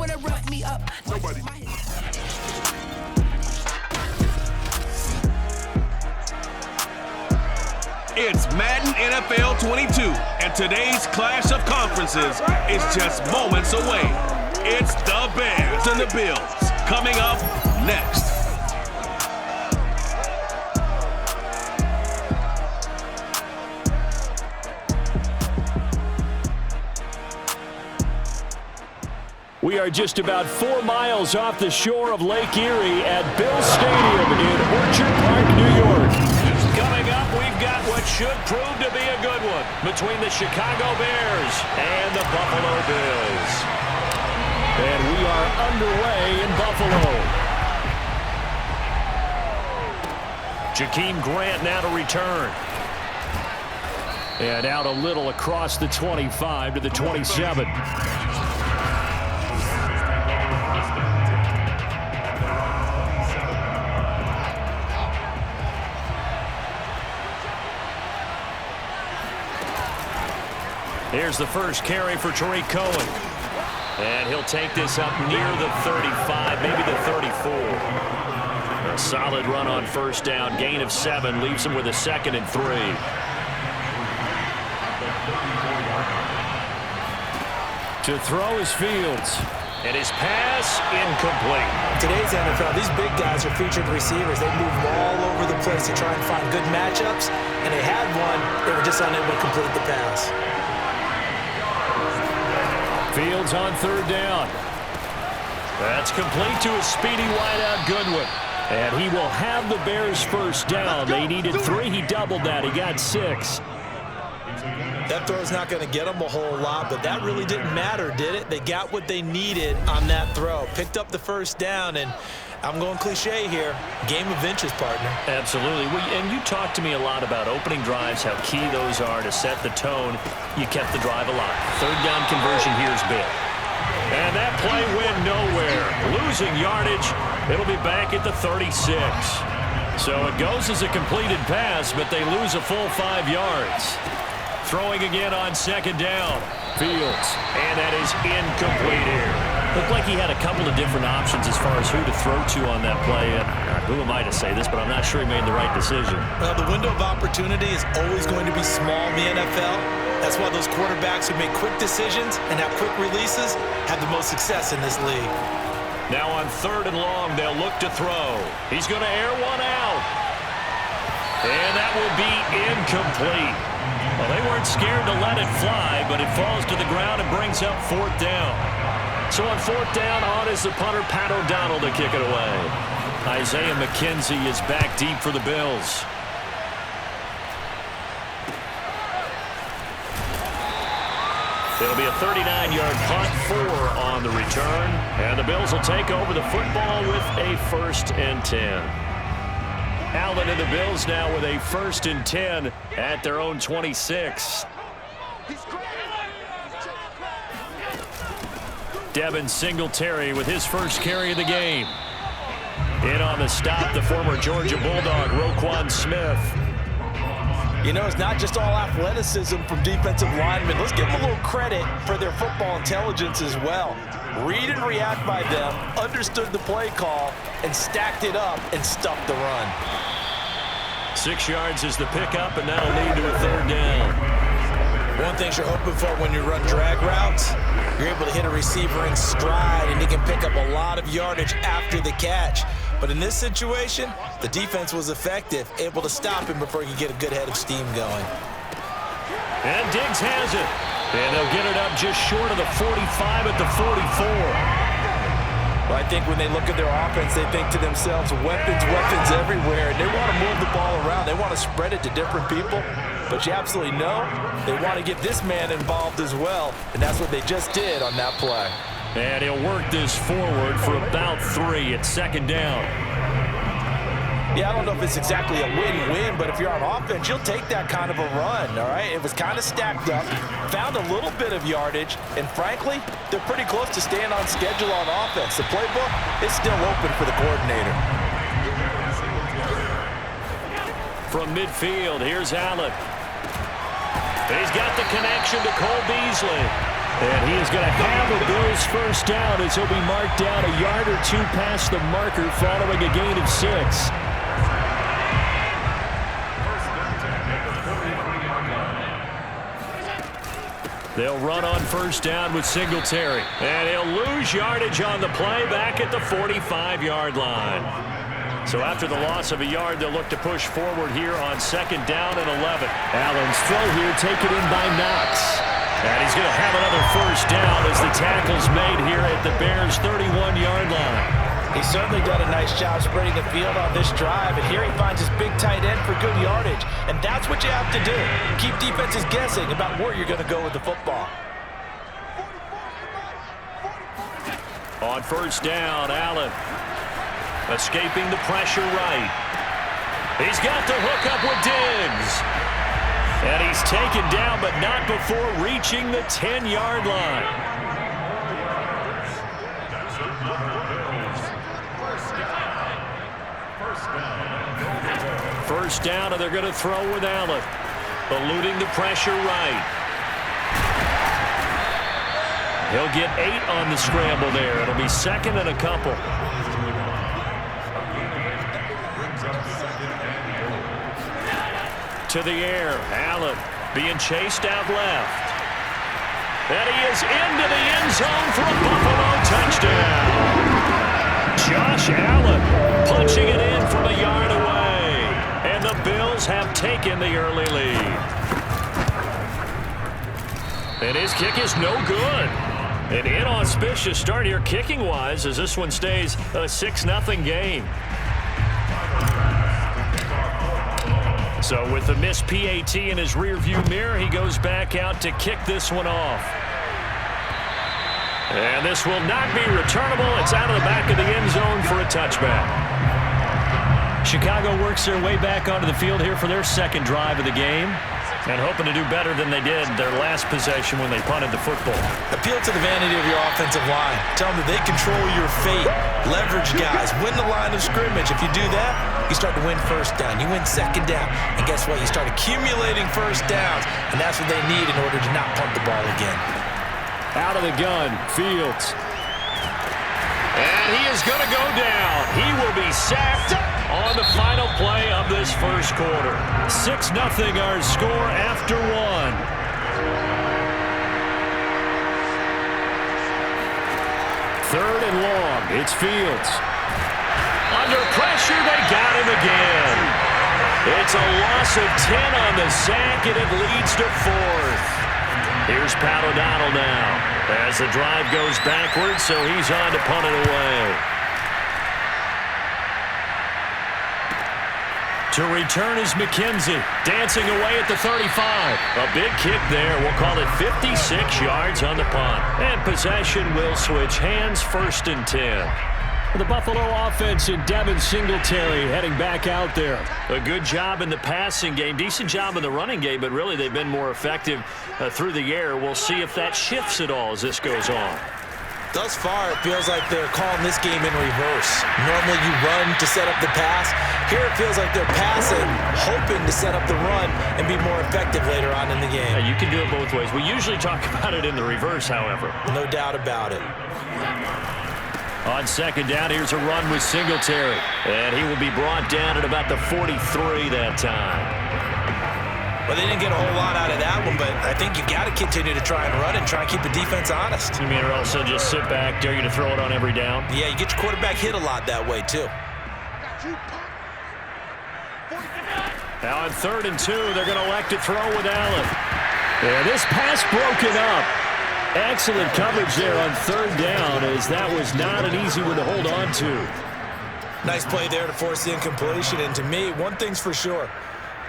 wanna rough me up. Nobody. It's Madden NFL 22, and today's clash of conferences is just moments away. It's the Bears and the Bills coming up next. We are just about 4 miles off the shore of Lake Erie at Bill Stadium in Orchard Park, New York. Coming up, we've got what should prove to be a good one between the Chicago Bears and the Buffalo Bills. And we are underway in Buffalo. Jakeem Grant now to return. And out a little across the 25 to the 27. Here's the first carry for Tariq Cohen. And he'll take this up near the 35, maybe the 34. A solid run on first down. Gain of 7 leaves him with a 2nd and 3. To throw is Fields. And his pass incomplete. Today's NFL, these big guys are featured receivers. They move all over the place to try and find good matchups. And they had one. They were just unable to complete the pass. Fields on 3rd down. That's complete to a speedy wideout Goodwin. And he will have the Bears first down. They needed 3. He doubled that. He got 6. That throw's not going to get them a whole lot, but that really didn't matter, did it? They got what they needed on that throw. Picked up the first down, and I'm going cliche here. Game of inches, partner. Absolutely. And you talked to me a lot about opening drives, how key those are to set the tone. You kept the drive alive. 3rd down conversion here is big. And that play went nowhere. Losing yardage. It'll be back at the 36. So it goes as a completed pass, but they lose a full 5 yards. Throwing again on 2nd down. Fields. And that is incomplete here. Looked like he had a couple of different options as far as who to throw to on that play. And who am I to say this, but I'm not sure he made the right decision. Well, the window of opportunity is always going to be small in the NFL. That's why those quarterbacks who make quick decisions and have quick releases have the most success in this league. Now on 3rd and long, they'll look to throw. He's going to air one out. And that will be incomplete. Well, they weren't scared to let it fly, but it falls to the ground and brings up 4th down. So on 4th down, on is the punter, Pat O'Donnell, to kick it away. Isaiah McKenzie is back deep for the Bills. It'll be a 39-yard punt, 4 on the return. And the Bills will take over the football with a 1st and 10. Allen and the Bills now with a 1st and 10 at their own 26. Devin Singletary with his first carry of the game. In on the stop, the former Georgia Bulldog, Roquan Smith. You know, it's not just all athleticism from defensive linemen. Let's give them a little credit for their football intelligence as well. Read and react by them, understood the play call, and stacked it up and stuffed the run. 6 yards is the pickup, and that'll lead to a 3rd down. One thing you're hoping for when you run drag routes, you're able to hit a receiver in stride, and he can pick up a lot of yardage after the catch. But in this situation, the defense was effective, able to stop him before he could get a good head of steam going. And Diggs has it. And they'll get it up just short of the 45 at the 44. Well, I think when they look at their offense, they think to themselves, weapons everywhere. And they want to move the ball around. They want to spread it to different people. But you absolutely know they want to get this man involved as well. And that's what they just did on that play. And he'll work this forward for about 3 at 2nd down. Yeah, I don't know if it's exactly a win-win, but if you're on offense, you'll take that kind of a run, all right? It was kind of stacked up, found a little bit of yardage, and frankly, they're pretty close to staying on schedule on offense. The playbook is still open for the coordinator. From midfield, here's Allen. He's got the connection to Cole Beasley. And he is going to have a Bills first down as he'll be marked down a yard or two past the marker following a gain of 6. They'll run on first down with Singletary. And he'll lose yardage on the play back at the 45-yard line. So after the loss of a yard, they'll look to push forward here on second down and 11. Allen's throw here taken in by Knox. And he's going to have another first down as the tackle's made here at the Bears' 31-yard line. He's certainly done a nice job spreading the field on this drive, and here he finds his big tight end for good yardage. And that's what you have to do. Keep defenses guessing about where you're going to go with the football. On first down, Allen escaping the pressure right. He's got the hook up with Diggs. And he's taken down, but not before reaching the 10-yard line. First down, and they're going to throw with Allen. Eluding the pressure right. He'll get 8 on the scramble there. It'll be second and a couple. To the air, Allen being chased out left. And he is into the end zone for a Buffalo touchdown. Josh Allen punching it in from a yard away. And the Bills have taken the early lead. And his kick is no good. An inauspicious start here kicking-wise as this one stays a 6-0 game. So with the missed PAT in his rearview mirror, he goes back out to kick this one off. And this will not be returnable. It's out of the back of the end zone for a touchback. Chicago works their way back onto the field here for their second drive of the game, and hoping to do better than they did their last possession when they punted the football. Appeal to the vanity of your offensive line. Tell them that they control your fate. Leverage guys. Win the line of scrimmage. If you do that, you start to win first down. You win second down. And guess what? You start accumulating first downs, and that's what they need in order to not punt the ball again. Out of the gun, Fields. And he is going to go down. He will be sacked on the final play of this first quarter. 6-0 our score after one. Third and long. It's Fields. Under pressure, they got him again. It's a loss of 10 on the sack, and it leads to fourth. Here's Pat O'Donnell now as the drive goes backwards, so he's on to punt it away. To return is McKenzie, dancing away at the 35. A big kick there. We'll call it 56 yards on the punt. And possession will switch hands, first and 10. The Buffalo offense and Devin Singletary heading back out there. A good job in the passing game, decent job in the running game, but really they've been more effective through the air. We'll see if that shifts at all as this goes on. Thus far, it feels like they're calling this game in reverse. Normally you run to set up the pass. Here it feels like they're passing, hoping to set up the run and be more effective later on in the game. Yeah, you can do it both ways. We usually talk about it in the reverse, however. No doubt about it. On second down, here's a run with Singletary. And he will be brought down at about the 43 that time. Well, they didn't get a whole lot out of that one, but I think you got to continue to try and run and try and keep the defense honest. You mean or also just sit back, dare you to throw it on every down? Yeah, you get your quarterback hit a lot that way, too. Now on 3rd and 2, they're going to elect to throw with Allen. And this pass broken up. Excellent coverage there on 3rd down, as that was not an easy one to hold on to. Nice play there to force the incompletion. And to me, one thing's for sure.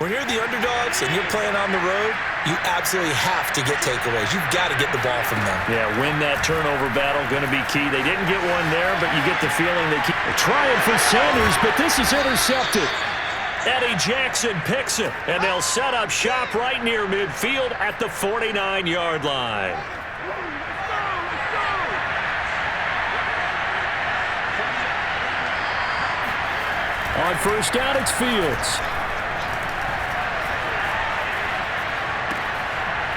When you're the underdogs and you're playing on the road, you absolutely have to get takeaways. You've got to get the ball from them. Yeah, win that turnover battle, going to be key. They didn't get one there, but you get the feeling they keep trying for Sanders, but this is intercepted. Eddie Jackson picks it, and they'll set up shop right near midfield at the 49-yard line. On first down, it's Fields.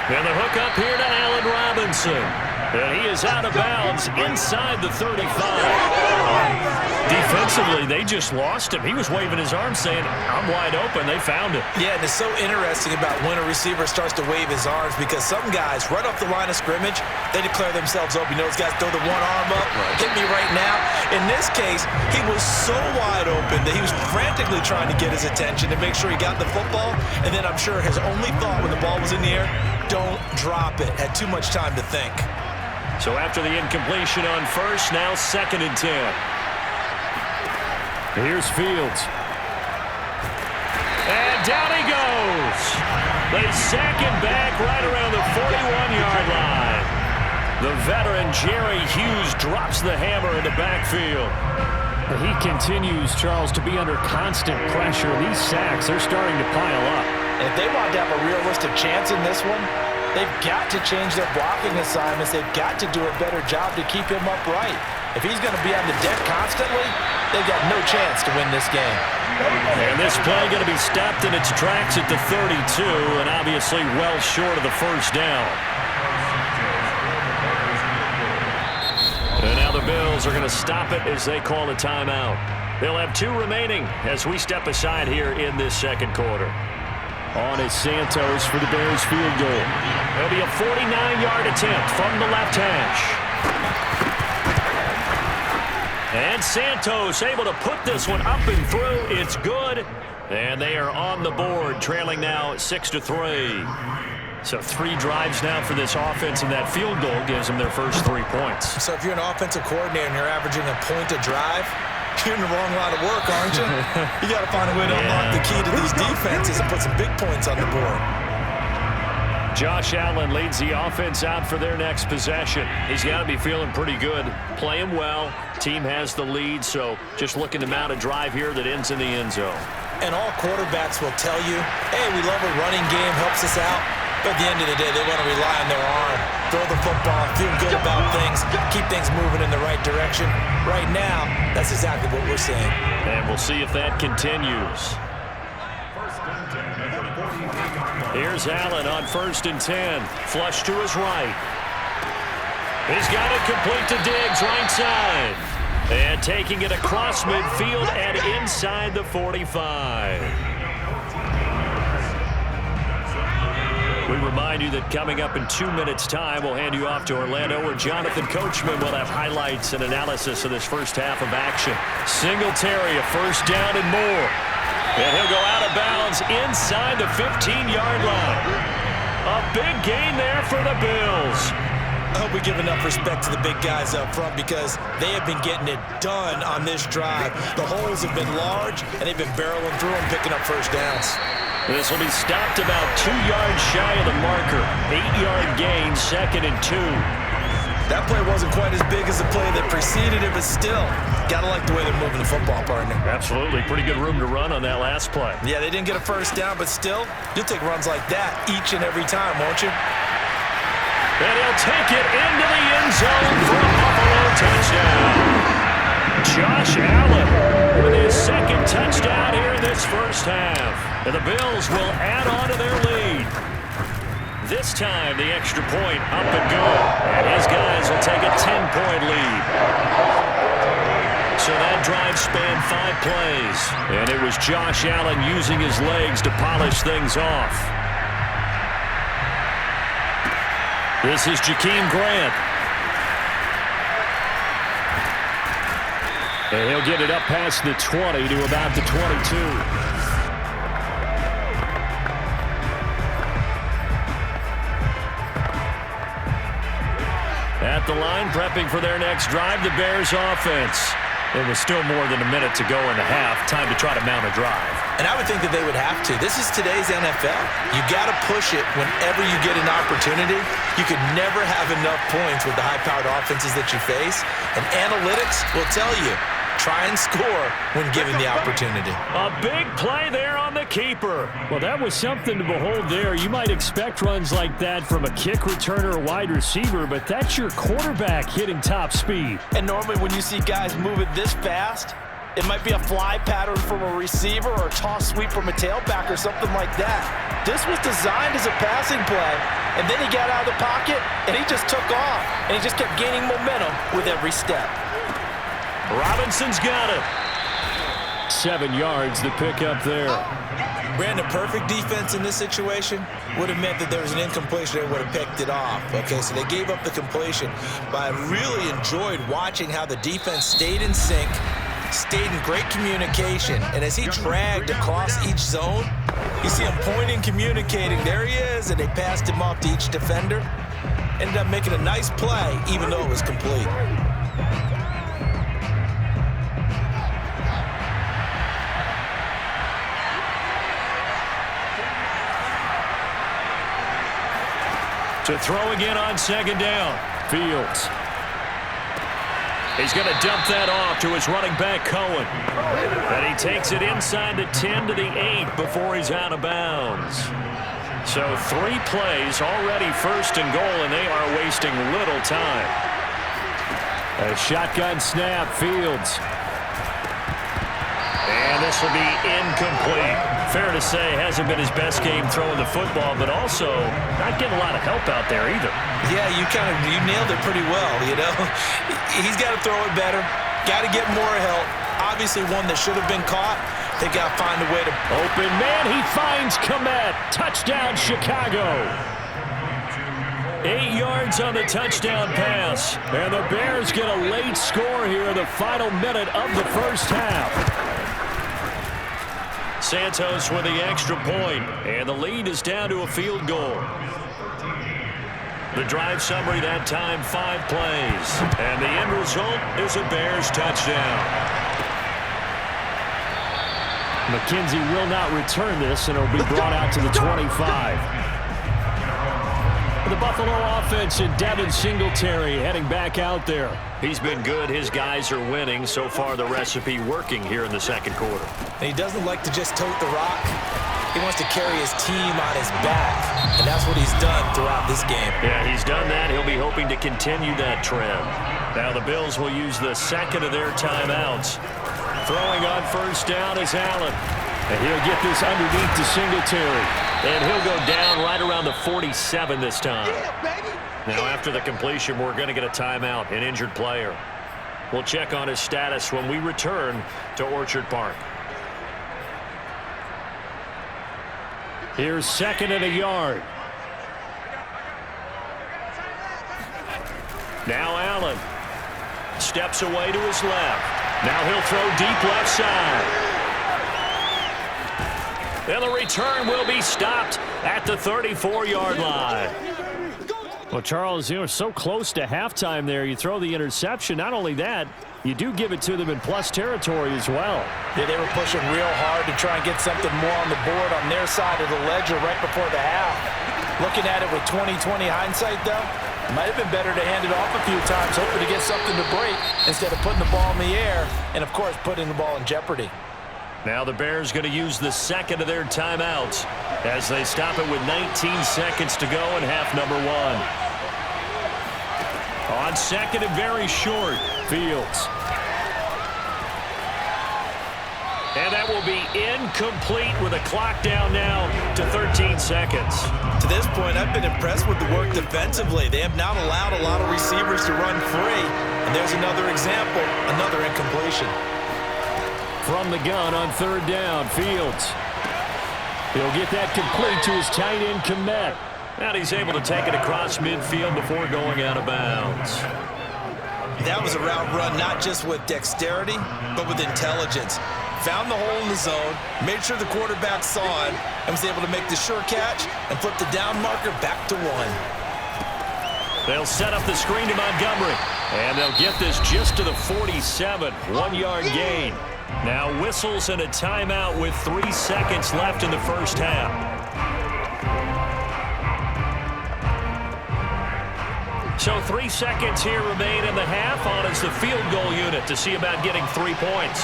And the hook up here to Allen Robinson. And he is out of bounds inside the 35. Defensively, they just lost him. He was waving his arms saying, I'm wide open. They found him. Yeah, and it's so interesting about when a receiver starts to wave his arms because some guys, right off the line of scrimmage, they declare themselves open. You know, those guys throw the one arm up, hit me right now. In this case, he was so wide open that he was frantically trying to get his attention to make sure he got the football. And then I'm sure his only thought when the ball was in the air, don't drop it. Had too much time to think. So after the incompletion on first, now 2nd and 10. Here's Fields. And down he goes. They sack him back right around the 41-yard line. The veteran Jerry Hughes drops the hammer in the backfield. He continues, Charles, to be under constant pressure. These sacks, they're starting to pile up. And if they want to have a realistic chance in this one, they've got to change their blocking assignments. They've got to do a better job to keep him upright. If he's going to be on the deck constantly, they've got no chance to win this game. And this play going to be stopped in its tracks at the 32, and obviously well short of the first down. And now the Bills are going to stop it as they call a timeout. They'll have 2 remaining as we step aside here in this second quarter. On is Santos for the Bears field goal. It'll be a 49-yard attempt from the left hash. And Santos able to put this one up and through. It's good. And they are on the board, trailing now 6-3. So 3 drives now for this offense, and that field goal gives them their first 3 points. So if you're an offensive coordinator and you're averaging a point a drive, you're in the wrong line of work, aren't you? You got to find a way to unlock the key to these defenses and put some big points on the board. Josh Allen leads the offense out for their next possession. He's got to be feeling pretty good, playing well. Team has the lead, so just looking to mount a drive here that ends in the end zone. And all quarterbacks will tell you, hey, we love a running game, helps us out. But at the end of the day, they want to rely on their arm, throw the football, feel good about things, keep things moving in the right direction. Right now, that's exactly what we're seeing. And we'll see if that continues. Here's Allen on 1st and 10. Flush to his right. He's got it complete to Diggs, right side. And taking it across midfield and inside the 45. We remind you that coming up in 2 minutes' time, we'll hand you off to Orlando, where Jonathan Coachman will have highlights and analysis of this first half of action. Singletary, a first down and more. And he'll go out of bounds inside the 15-yard line. A big gain there for the Bills. I hope we give enough respect to the big guys up front because they have been getting it done on this drive. The holes have been large, and they've been barreling through them, picking up first downs. This will be stopped about 2 yards shy of the marker. 8-yard gain, 2nd and 2. That play wasn't quite as big as the play that preceded it, but still, gotta like the way they're moving the football, partner. Absolutely. Pretty good room to run on that last play. Yeah, they didn't get a first down, but still, you'll take runs like that each and every time, won't you? And he'll take it into the end zone for a Buffalo touchdown. Josh Allen with his 2nd touchdown here in this first half. And the Bills will add on to their lead. This time, the extra point up and good. And his guys will take a 10-point lead. So that drive spanned 5 plays. And it was Josh Allen using his legs to polish things off. This is Jakeem Grant. And he'll get it up past the 20 to about the 22. At the line, prepping for their next drive, the Bears offense. It was still more than a minute to go in the half. Time to try to mount a drive. And I would think that they would have to. This is today's NFL. You got to push it whenever you get an opportunity. You could never have enough points with the high-powered offenses that you face. And analytics will tell you, try and score when given the opportunity. A big play there on the keeper. Well, that was something to behold there. You might expect runs like that from a kick returner or wide receiver, but that's your quarterback hitting top speed. And normally when you see guys moving this fast, it might be a fly pattern from a receiver or a toss sweep from a tailback or something like that. This was designed as a passing play, and then he got out of the pocket, and he just took off, and he just kept gaining momentum with every step. Robinson's got it. 7 yards to pick up there. Brandon, perfect defense in this situation would have meant that there was an incompletion. They would have picked it off. Okay, so they gave up the completion. But I really enjoyed watching how the defense stayed in sync, stayed in great communication. And as he dragged across each zone, you see him pointing, communicating. There he is, and they passed him off to each defender. Ended up making a nice play, even though it was complete. To throw again on second down. Fields. He's going to dump that off to his running back, Cohen. And he takes it inside the 10 to the 8 before he's out of bounds. So 3 plays, already first and goal, and they are wasting little time. A shotgun snap, Fields. And this will be incomplete. Fair to say, hasn't been his best game throwing the football, but also not getting a lot of help out there either. Yeah, you nailed it pretty well, you know. He's got to throw it better. Got to get more help. Obviously one that should have been caught. They got to find a way to... Open man, he finds Kmet. Touchdown, Chicago. 8 yards on the touchdown pass. And the Bears get a late score here in the final minute of the first half. Santos with the extra point, and the lead is down to a field goal. The drive summary that time, 5 plays, and the end result is a Bears touchdown. McKenzie will not return this, and it'll be brought out to the 25. The Buffalo offense and Devin Singletary heading back out there. He's been good. His guys are winning. So far, the recipe working here in the second quarter. And he doesn't like to just tote the rock. He wants to carry his team on his back, and that's what he's done throughout this game. Yeah, he's done that. He'll be hoping to continue that trend. Now the Bills will use the second of their timeouts. Throwing on first down is Allen. And he'll get this underneath to Singletary. And he'll go down right around the 47 this time. Now after the completion, we're going to get a timeout, an injured player. We'll check on his status when we return to Orchard Park. Here's second and a yard. Now Allen steps away to his left. Now he'll throw deep left side. And the return will be stopped at the 34-yard line. Well, Charles, you were so close to halftime there. You throw the interception. Not only that, you do give it to them in plus territory as well. Yeah, they were pushing real hard to try and get something more on the board on their side of the ledger right before the half. Looking at it with 20/20 hindsight, though, it might have been better to hand it off a few times, hoping to get something to break instead of putting the ball in the air and, of course, putting the ball in jeopardy. Now the Bears going to use the second of their timeouts as they stop it with 19 seconds to go in half number 1. On second and very short, Fields. And that will be incomplete with a clock down now to 13 seconds. To this point, I've been impressed with the work defensively. They have not allowed a lot of receivers to run free. And there's another example, another incompletion. From the gun on third down, Fields. He'll get that complete to his tight end, Kmet. And he's able to take it across midfield before going out of bounds. That was a route run not just with dexterity, but with intelligence. Found the hole in the zone, made sure the quarterback saw it, and was able to make the sure catch and flip the down marker back to 1. They'll set up the screen to Montgomery. And they'll get this just to the 47, 1-yard gain. Now whistles and a timeout with 3 seconds left in the first half. So 3 seconds here remain in the half on as the field goal unit to see about getting 3 points.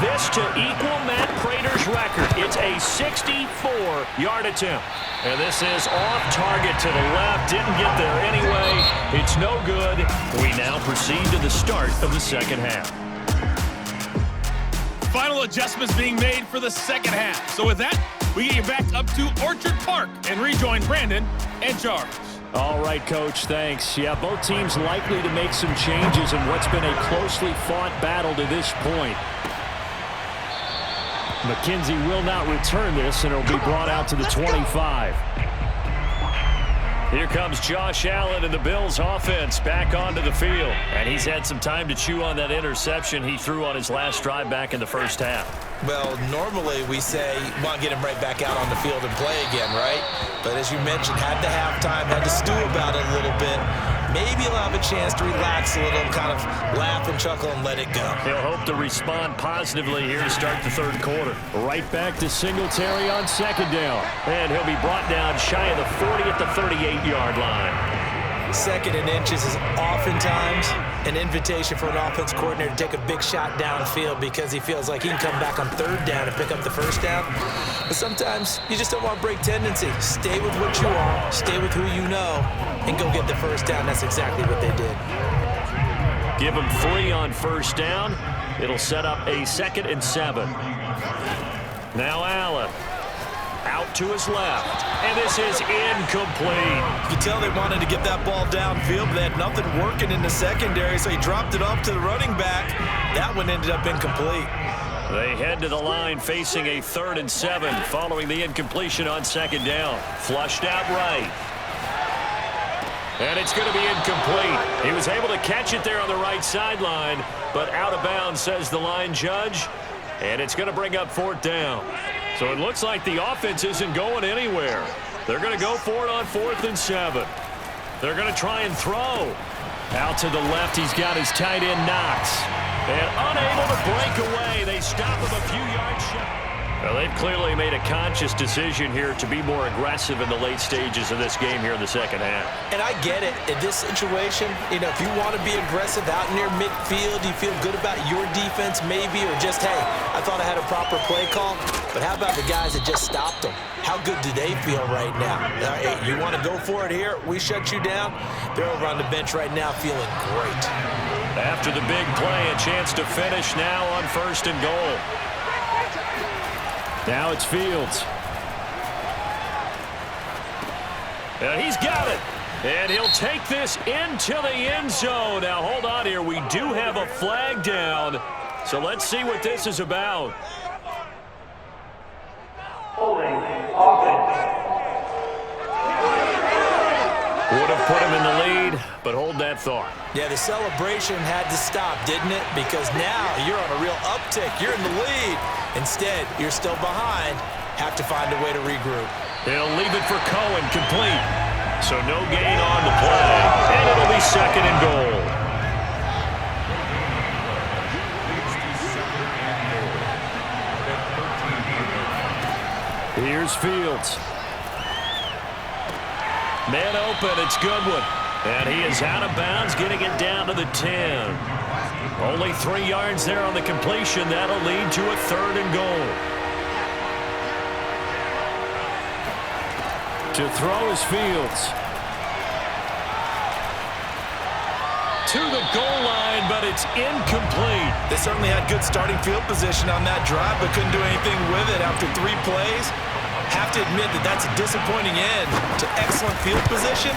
This to equal Matt Prater's record. It's a 64-yard attempt. And this is off target to the left. Didn't get there anyway. It's no good. We now proceed to the start of the second half. Final adjustments being made for the second half. So with that, we get you back up to Orchard Park and rejoin Brandon and Charles. All right, Coach, thanks. Yeah, both teams likely to make some changes in what's been a closely fought battle to this point. McKenzie will not return this, and it'll be brought out to the 25. Here comes Josh Allen and the Bills offense back onto the field. And he's had some time to chew on that interception he threw on his last drive back in the first half. Well, normally we say, well, get him right back out on the field and play again, right? But as you mentioned, had the halftime, had to stew about it a little bit. Maybe he'll have a chance to relax a little, kind of laugh and chuckle and let it go. He'll hope to respond positively here to start the third quarter. Right back to Singletary on second down. And he'll be brought down shy of the 40 at the 38-yard line. Second and inches is oftentimes an invitation for an offense coordinator to take a big shot downfield because he feels like he can come back on third down and pick up the first down. But sometimes you just don't want to break tendency. Stay with what you are, stay with who you know, and go get the first down. That's exactly what they did. Give him 3 on first down. It'll set up a 2nd and 7. Now Allen. Out to his left, and this is incomplete. You can tell they wanted to get that ball downfield, but they had nothing working in the secondary, so he dropped it off to the running back. That one ended up incomplete. They head to the line facing a 3rd and 7 following the incompletion on second down. Flushed out right. And it's going to be incomplete. He was able to catch it there on the right sideline, but out of bounds, says the line judge. And it's going to bring up 4th down. So it looks like the offense isn't going anywhere. They're going to go for it on 4th and 7. They're going to try and throw. Out to the left, he's got his tight end Knox. And unable to break away. They stop him a few yards shy. Well, they've clearly made a conscious decision here to be more aggressive in the late stages of this game here in the second half. And I get it. In this situation, you know, if you want to be aggressive out near midfield, you feel good about your defense maybe, or just, hey, I thought I had a proper play call. But how about the guys that just stopped them? How good do they feel right now? Hey, you want to go for it here? We shut you down. They're over on the bench right now feeling great. After the big play, a chance to finish now on 1st and goal. Now it's Fields. And he's got it. And he'll take this into the end zone. Now, hold on here. We do have a flag down. So let's see what this is about. Would have put him in the lead, but hold that thought. Yeah, the celebration had to stop, didn't it? Because now you're on a real uptick. You're in the lead. Instead, you're still behind. Have to find a way to regroup. He'll leave it for Cohen, complete. So no gain on the play, and it'll be 2nd and goal. Here's Fields. Man open, it's Goodwin. And he is out of bounds, getting it down to the 10. Only 3 yards there on the completion. That'll lead to a 3rd and goal. To throw is Fields. To the goal line, but it's incomplete. They certainly had good starting field position on that drive, but couldn't do anything with it after 3 plays. Have to admit that that's a disappointing end to excellent field position.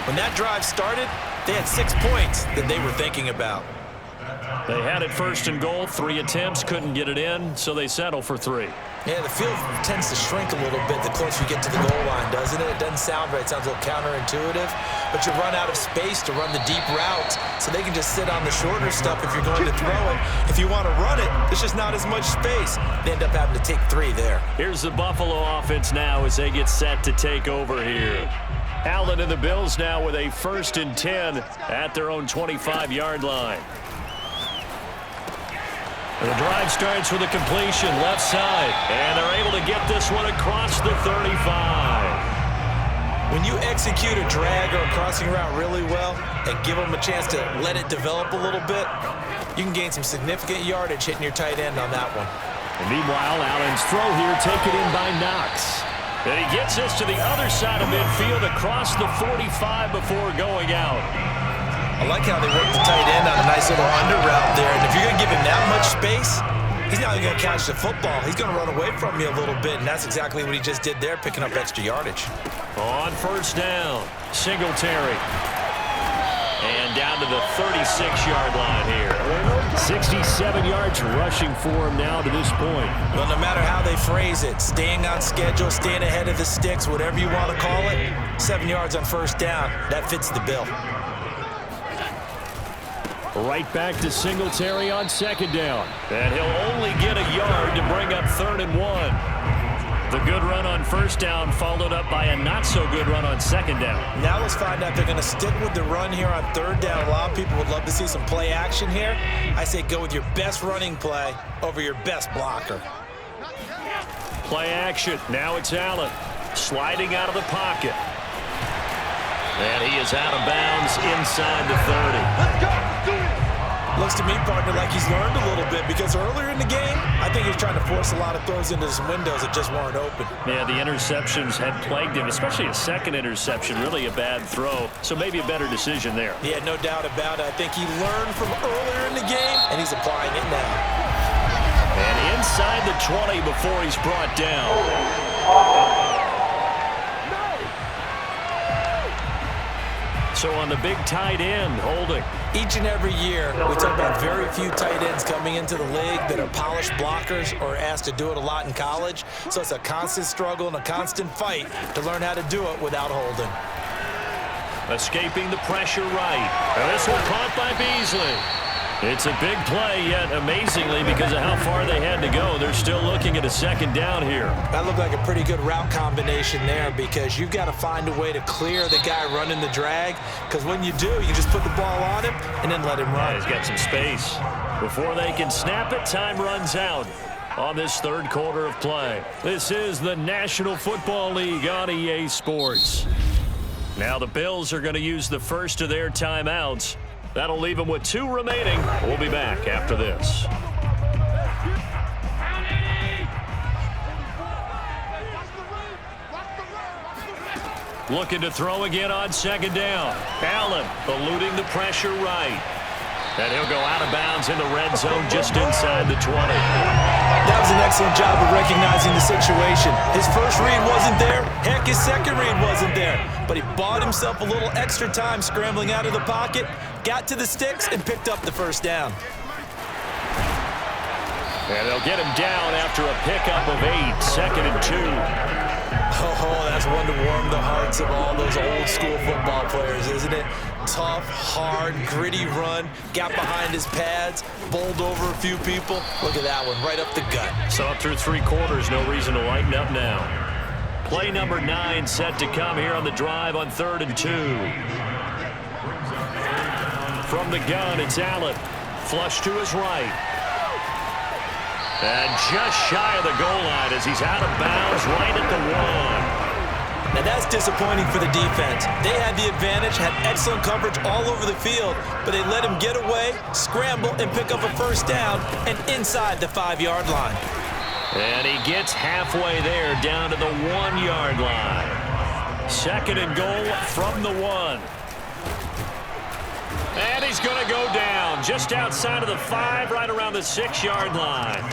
When that drive started, they had 6 points that they were thinking about. They had it 1st and goal, 3 attempts, couldn't get it in, so they settle for 3. Yeah, the field tends to shrink a little bit the closer you get to the goal line, doesn't it? It doesn't sound right. It sounds a little counterintuitive. But you run out of space to run the deep routes, so they can just sit on the shorter stuff if you're going to throw it. If you want to run it, there's just not as much space. They end up having to take 3 there. Here's the Buffalo offense now as they get set to take over here. Allen and the Bills now with a 1st and 10 at their own 25-yard line. The drive starts with a completion left side, and they're able to get this one across the 35. When you execute a drag or a crossing route really well and give them a chance to let it develop a little bit, you can gain some significant yardage hitting your tight end on that one. And meanwhile, Allen's throw here taken in by Knox. And he gets this to the other side of midfield across the 45 before going out. I like how they work the tight end on a nice little under route there. And if you're going to give him that much space, He's not even going to catch the football. He's going to run away from you a little bit, and that's exactly what he just did there, picking up extra yardage. On first down, Singletary. And down to the 36-yard line here. 67 yards rushing for him now to this point. Well, no matter how they phrase it, staying on schedule, staying ahead of the sticks, whatever you want to call it, 7 yards on first down, that fits the bill. Right back to Singletary on second down. And he'll only get a yard to bring up 3rd and 1. The good run on first down followed up by a not-so-good run on second down. Now let's find out if they're going to stick with the run here on 3rd down. A lot of people would love to see some play action here. I say go with your best running play over your best blocker. Play action. Now it's Allen sliding out of the pocket. And he is out of bounds inside the 30. Let's go. Looks to me, partner, like he's learned a little bit because earlier in the game, I think he was trying to force a lot of throws into some windows that just weren't open. Yeah, the interceptions had plagued him, especially a second interception, really a bad throw. So maybe a better decision there. Yeah, no doubt about it. I think he learned from earlier in the game, and he's applying it now. And inside the 20 before he's brought down. So on the big tight end, holding. Each and every year, we talk about very few tight ends coming into the league that are polished blockers or asked to do it a lot in college. So it's a constant struggle and a constant fight to learn how to do it without holding. Escaping the pressure right. And this one caught by Beasley. It's a big play, yet amazingly, because of how far they had to go, they're still looking at a second down here. That looked like a pretty good route combination there because you've got to find a way to clear the guy running the drag, because when you do, you just put the ball on him and then let him run. Yeah, he's got some space. Before they can snap it, time runs out on this 3rd quarter of play. This is the National Football League on EA Sports. Now the Bills are going to use the first of their timeouts. That'll leave them with 2 remaining. We'll be back after this. Looking to throw again on second down. Allen eluding the pressure right. And he'll go out of bounds in the red zone just inside the 20. That was an excellent job of recognizing the situation. His first read wasn't there. Heck, his second read wasn't there. But he bought himself a little extra time scrambling out of the pocket, got to the sticks, and picked up the first down. And they'll get him down after a pickup of 8, 2nd and 2. Oh, that's one to warm the hearts of all those old school football players, isn't it? Tough, hard, gritty run, got behind his pads, bowled over a few people. Look at that one, right up the gut. So up through 3 quarters, no reason to lighten up now. Play number 9 set to come here on the drive on 3rd and 2. From the gun, it's Allen. Flush to his right. And just shy of the goal line as he's out of bounds right at the 1. Now that's disappointing for the defense. They had the advantage, had excellent coverage all over the field, but they let him get away, scramble, and pick up a first down, and inside the 5-yard line. And he gets halfway there down to the 1-yard line. 2nd and goal from the 1. And he's going to go down just outside of the 5, right around the 6-yard line.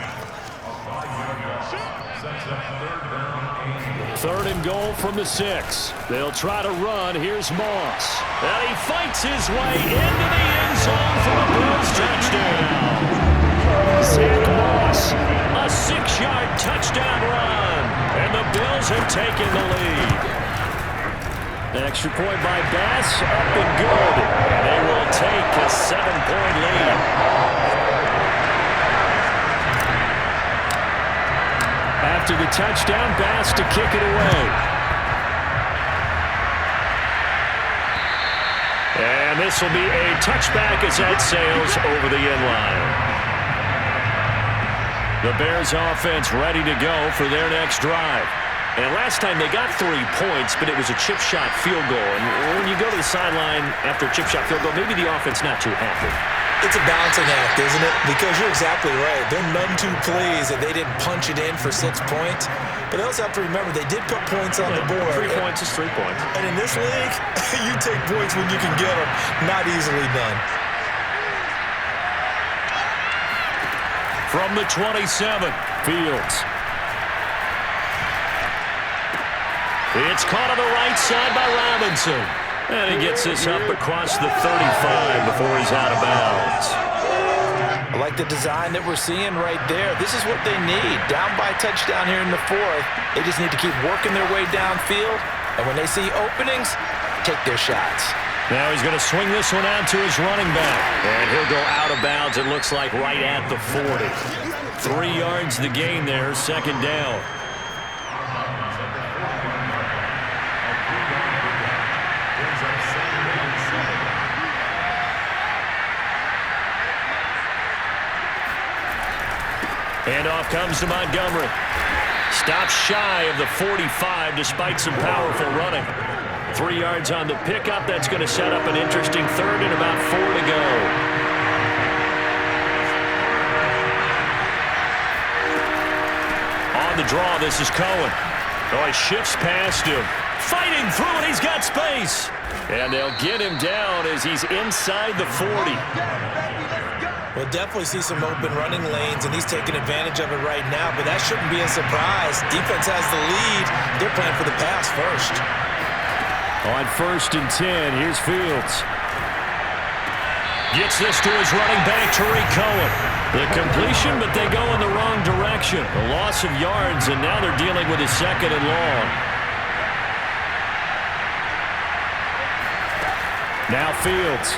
3rd and goal from the 6. They'll try to run. Here's Moss. And he fights his way into the end zone for a Bills touchdown. Zach Moss. A 6-yard touchdown run. And the Bills have taken the lead. An extra point by Bass, up and good. And they will take a 7-point lead. After the touchdown, Bass to kick it away. And this will be a touchback as that sails over the end line. The Bears offense ready to go for their next drive. And last time they got 3 points, but it was a chip shot field goal. And when you go to the sideline after a chip shot field goal, maybe the offense not too happy. It's a balancing act, isn't it? Because you're exactly right. They're none too pleased that they didn't punch it in for 6 points. But they also have to remember they did put points on the board. 3 points is 3 points. And in this league, you take points when you can get them. Not easily done. From the 27, Fields. It's caught on the right side by Robinson. And he gets this up across the 35 before he's out of bounds. I like the design that we're seeing right there. This is what they need. Down by a touchdown here in the fourth. They just need to keep working their way downfield. And when they see openings, take their shots. Now he's going to swing this one out to his running back. And he'll go out of bounds, it looks like, right at the 40. 3 yards the gain there, second down. And off comes to Montgomery. Stops shy of the 45 despite some powerful running. 3 yards on the pickup. That's going to set up an interesting third and about 4 to go. On the draw, this is Cohen. Oh, he shifts past him. Fighting through it, he's got space. And they'll get him down as he's inside the 40. We'll definitely see some open running lanes, and he's taking advantage of it right now, but that shouldn't be a surprise. Defense has the lead. They're playing for the pass first. On 1st and 10, here's Fields. Gets this to his running back, Tariq Cohen. The completion, but they go in the wrong direction. A loss of yards, and now they're dealing with a second and long. Now Fields.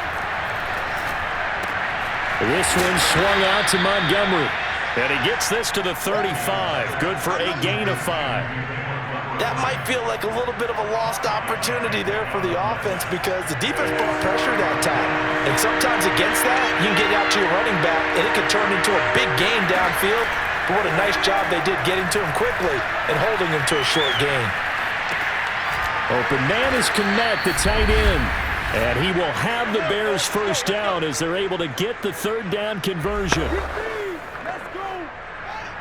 This one swung out to Montgomery. And he gets this to the 35. Good for a gain of 5. That might feel like a little bit of a lost opportunity there for the offense because the defense brought pressure that time. And sometimes against that, you can get out to your running back, and it could turn into a big gain downfield. But what a nice job they did getting to him quickly and holding him to a short gain. Open man is Kmet, the tight end. And he will have the Bears first down as they're able to get the third down conversion.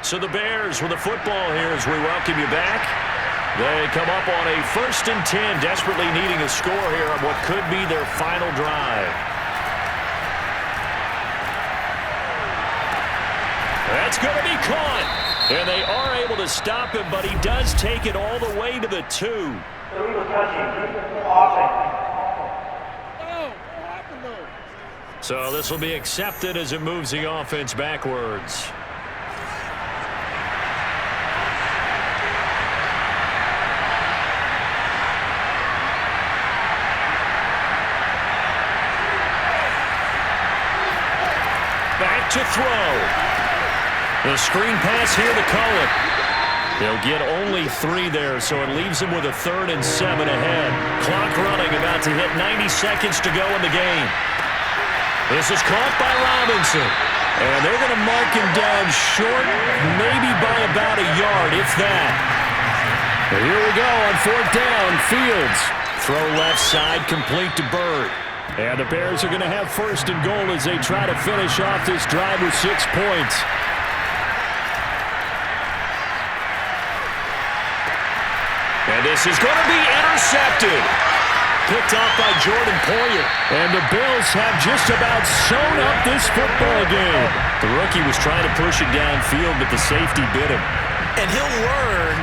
So the Bears with the football here as we welcome you back. They come up on a 1st and 10, desperately needing a score here on what could be their final drive. That's going to be caught. And they are able to stop him, but he does take it all the way to the 2. So this will be accepted as it moves the offense backwards. Back to throw. The screen pass here to Cohen. They'll get only 3 there, so it leaves them with a 3rd and 7 ahead. Clock running, about to hit 90 seconds to go in the game. This is caught by Robinson. And they're going to mark him down short, maybe by about a yard, if that. But here we go on 4th down. Fields. Throw left side, complete to Bird. And the Bears are going to have 1st and goal as they try to finish off this drive with 6 points. And this is going to be intercepted. Picked off by Jordan Poyer. And the Bills have just about sewn up this football game. The rookie was trying to push it downfield, but the safety bit him. And he'll learn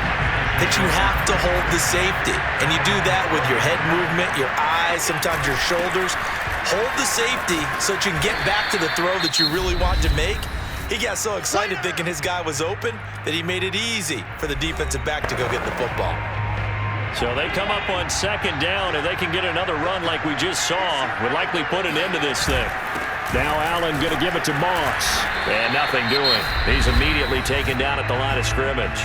that you have to hold the safety. And you do that with your head movement, your eyes, sometimes your shoulders. Hold the safety so that you can get back to the throw that you really want to make. He got so excited thinking his guy was open that he made it easy for the defensive back to go get the football. So they come up on 2nd down, and they can get another run like we just saw. Would likely put an end to this thing. Now Allen going to give it to Moss. And nothing doing. He's immediately taken down at the line of scrimmage.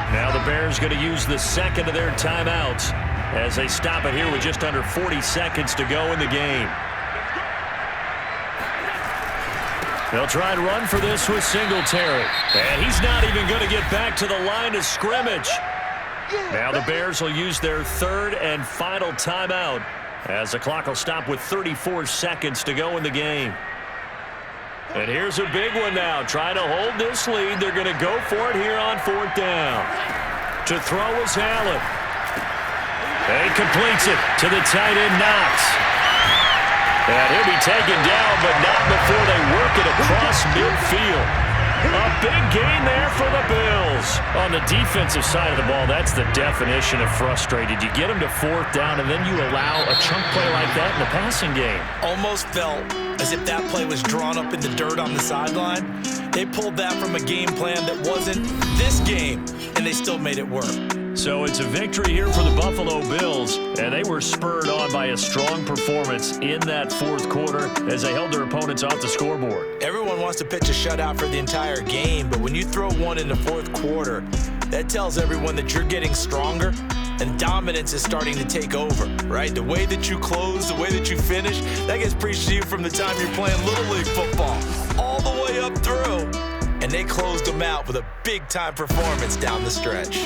Now the Bears going to use the 2nd of their timeouts as they stop it here with just under 40 seconds to go in the game. They'll try and run for this with Singletary. And he's not even going to get back to the line of scrimmage. Now the Bears will use their 3rd and final timeout as the clock will stop with 34 seconds to go in the game. And here's a big one now. Trying to hold this lead. They're going to go for it here on 4th down. To throw is Allen. And he completes it to the tight end, Knox. And he'll be taken down, but not before they work it across midfield. A big gain there for the Bills. On the defensive side of the ball, that's the definition of frustrated. You get them to fourth down, and then you allow a chunk play like that in the passing game. Almost felt as if that play was drawn up in the dirt on the sideline. They pulled that from a game plan that wasn't this game, and they still made it work. So it's a victory here for the Buffalo Bills, and they were spurred on by a strong performance in that fourth quarter as they held their opponents off the scoreboard. Everyone wants to pitch a shutout for the entire game, but when you throw one in the fourth quarter, that tells everyone that you're getting stronger and dominance is starting to take over, right? The way that you close, the way that you finish, that gets preached to you from the time you're playing Little League football all the way up through. And they closed them out with a big-time performance down the stretch.